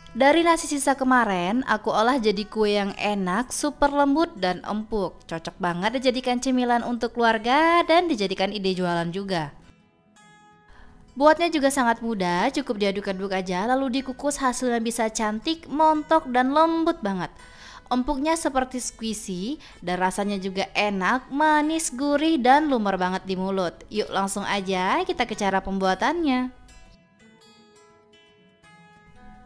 Dari nasi sisa kemarin, aku olah jadi kue yang enak, super lembut dan empuk. Cocok banget dijadikan cemilan untuk keluarga dan dijadikan ide jualan juga. Buatnya juga sangat mudah, cukup diaduk-aduk aja lalu dikukus, hasilnya bisa cantik, montok dan lembut banget. Empuknya seperti squishy dan rasanya juga enak, manis, gurih dan lumer banget di mulut. Yuk langsung aja kita ke cara pembuatannya.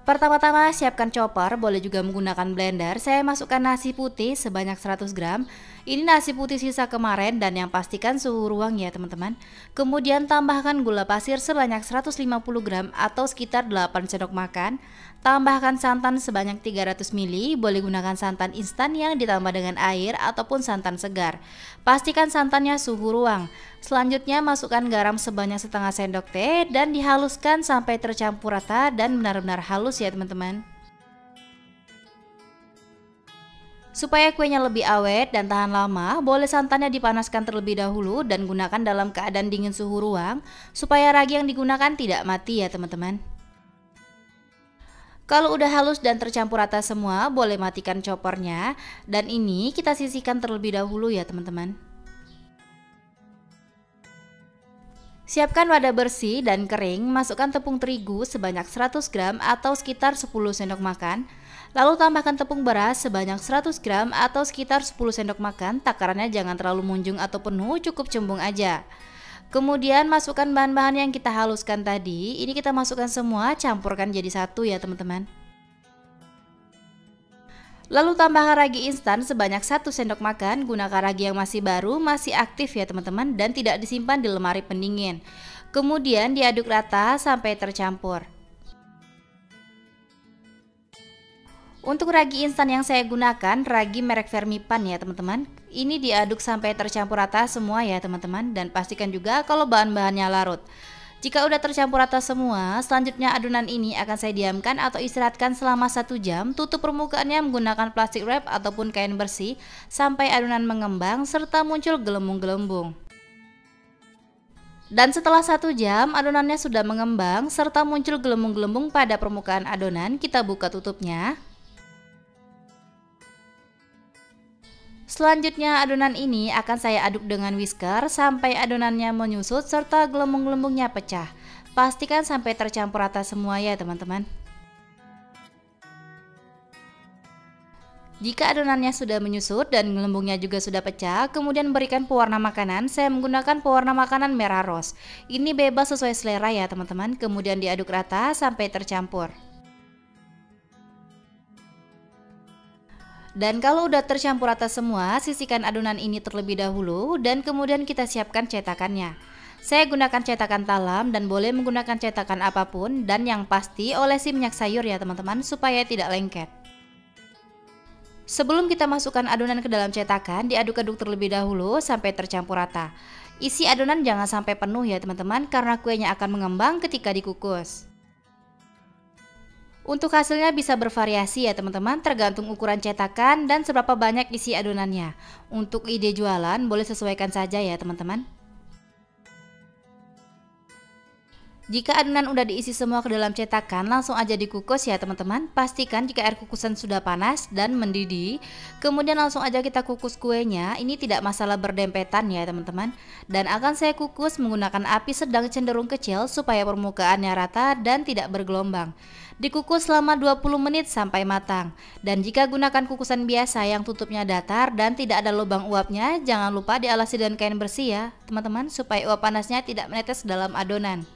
Pertama-tama siapkan chopper, boleh juga menggunakan blender. Saya masukkan nasi putih sebanyak 100 gram. Ini nasi putih sisa kemarin dan yang pastikan suhu ruang ya teman-teman. Kemudian tambahkan gula pasir sebanyak 150 gram atau sekitar 8 sendok makan. Tambahkan santan sebanyak 300 ml, boleh gunakan santan instan yang ditambah dengan air ataupun santan segar. Pastikan santannya suhu ruang. Selanjutnya masukkan garam sebanyak setengah sendok teh dan dihaluskan sampai tercampur rata dan benar-benar halus ya teman-teman. Supaya kuenya lebih awet dan tahan lama, boleh santannya dipanaskan terlebih dahulu dan gunakan dalam keadaan dingin suhu ruang supaya ragi yang digunakan tidak mati ya teman-teman. Kalau udah halus dan tercampur rata semua, boleh matikan choppernya dan ini kita sisihkan terlebih dahulu ya teman-teman. Siapkan wadah bersih dan kering, masukkan tepung terigu sebanyak 100 gram atau sekitar 10 sendok makan. Lalu tambahkan tepung beras sebanyak 100 gram atau sekitar 10 sendok makan, takarannya jangan terlalu munjung atau penuh, cukup cembung aja. Kemudian masukkan bahan-bahan yang kita haluskan tadi, ini kita masukkan semua, campurkan jadi satu ya teman-teman. Lalu tambahkan ragi instan sebanyak 1 sendok makan, gunakan ragi yang masih baru, masih aktif ya teman-teman dan tidak disimpan di lemari pendingin. Kemudian diaduk rata sampai tercampur. Untuk ragi instan yang saya gunakan, ragi merek Fermipan ya teman-teman. Ini diaduk sampai tercampur rata semua ya teman-teman dan pastikan juga kalau bahan-bahannya larut. Jika udah tercampur rata semua, selanjutnya adonan ini akan saya diamkan atau istirahatkan selama 1 jam. Tutup permukaannya menggunakan plastik wrap ataupun kain bersih sampai adonan mengembang serta muncul gelembung-gelembung. Dan setelah 1 jam adonannya sudah mengembang serta muncul gelembung-gelembung pada permukaan adonan, kita buka tutupnya. Selanjutnya adonan ini akan saya aduk dengan whisker sampai adonannya menyusut serta gelembung-gelembungnya pecah. Pastikan sampai tercampur rata semua ya teman-teman. Jika adonannya sudah menyusut dan gelembungnya juga sudah pecah, kemudian berikan pewarna makanan. Saya menggunakan pewarna makanan merah rose. Ini bebas sesuai selera ya teman-teman. Kemudian diaduk rata sampai tercampur. Dan kalau udah tercampur rata semua, sisihkan adonan ini terlebih dahulu dan kemudian kita siapkan cetakannya. Saya gunakan cetakan talam dan boleh menggunakan cetakan apapun dan yang pasti olesi minyak sayur ya teman-teman supaya tidak lengket. Sebelum kita masukkan adonan ke dalam cetakan, diaduk-aduk terlebih dahulu sampai tercampur rata. Isi adonan jangan sampai penuh ya teman-teman karena kuenya akan mengembang ketika dikukus. Untuk hasilnya bisa bervariasi ya teman-teman, tergantung ukuran cetakan dan seberapa banyak isi adonannya. Untuk ide jualan boleh sesuaikan saja ya teman-teman. Jika adonan udah diisi semua ke dalam cetakan, langsung aja dikukus ya teman-teman. Pastikan jika air kukusan sudah panas dan mendidih. Kemudian langsung aja kita kukus kuenya. Ini tidak masalah berdempetan ya teman-teman. Dan akan saya kukus menggunakan api sedang cenderung kecil supaya permukaannya rata dan tidak bergelombang. Dikukus selama 20 menit sampai matang. Dan jika gunakan kukusan biasa yang tutupnya datar dan tidak ada lubang uapnya, jangan lupa dialasi dengan kain bersih ya teman-teman supaya uap panasnya tidak menetes ke dalam adonan.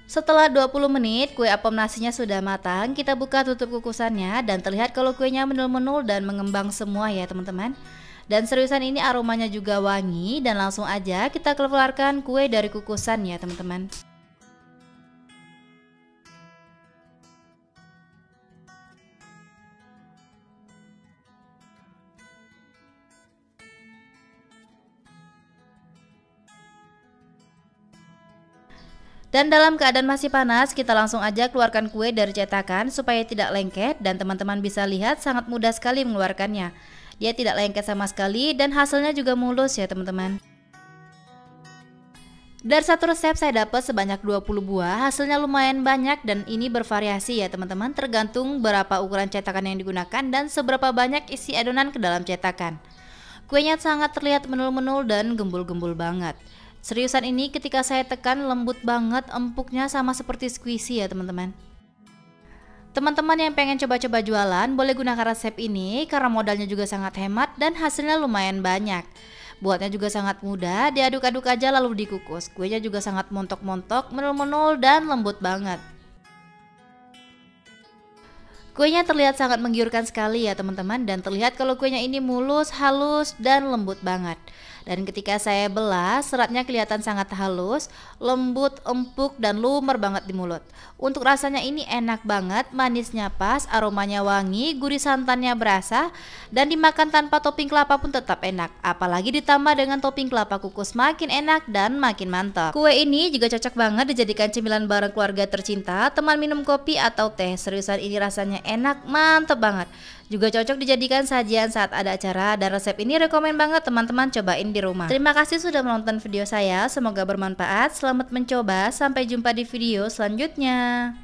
Setelah 20 menit kue apem nasinya sudah matang, kita buka tutup kukusannya dan terlihat kalau kuenya menul-menul dan mengembang semua ya teman-teman. Dan seriusan ini aromanya juga wangi dan langsung aja kita keluarkan kue dari kukusan ya teman-teman. Dan dalam keadaan masih panas, kita langsung aja keluarkan kue dari cetakan supaya tidak lengket dan teman-teman bisa lihat sangat mudah sekali mengeluarkannya. Dia tidak lengket sama sekali dan hasilnya juga mulus ya teman-teman. Dari satu resep saya dapat sebanyak 20 buah, hasilnya lumayan banyak dan ini bervariasi ya teman-teman, tergantung berapa ukuran cetakan yang digunakan dan seberapa banyak isi adonan ke dalam cetakan. Kuenya sangat terlihat menul-menul dan gembul-gembul banget. Seriusan ini ketika saya tekan lembut banget, empuknya sama seperti squishy ya teman-teman. Teman-teman yang pengen coba-coba jualan boleh gunakan resep ini karena modalnya juga sangat hemat dan hasilnya lumayan banyak. Buatnya juga sangat mudah, diaduk-aduk aja lalu dikukus. Kuenya juga sangat montok-montok, menul-menul dan lembut banget. Kuenya terlihat sangat menggiurkan sekali ya teman-teman, dan terlihat kalau kuenya ini mulus, halus dan lembut banget. Dan ketika saya belah, seratnya kelihatan sangat halus, lembut, empuk dan lumer banget di mulut. Untuk rasanya ini enak banget, manisnya pas, aromanya wangi, gurih santannya berasa, dan dimakan tanpa topping kelapa pun tetap enak. Apalagi ditambah dengan topping kelapa kukus, makin enak dan makin mantap. Kue ini juga cocok banget dijadikan cemilan bareng keluarga tercinta, teman minum kopi atau teh. Seriusan ini rasanya enak, mantep banget. Juga cocok dijadikan sajian saat ada acara, dan resep ini rekomen banget teman-teman cobain di rumah. Terima kasih sudah menonton video saya, semoga bermanfaat. Selamat mencoba, sampai jumpa di video selanjutnya.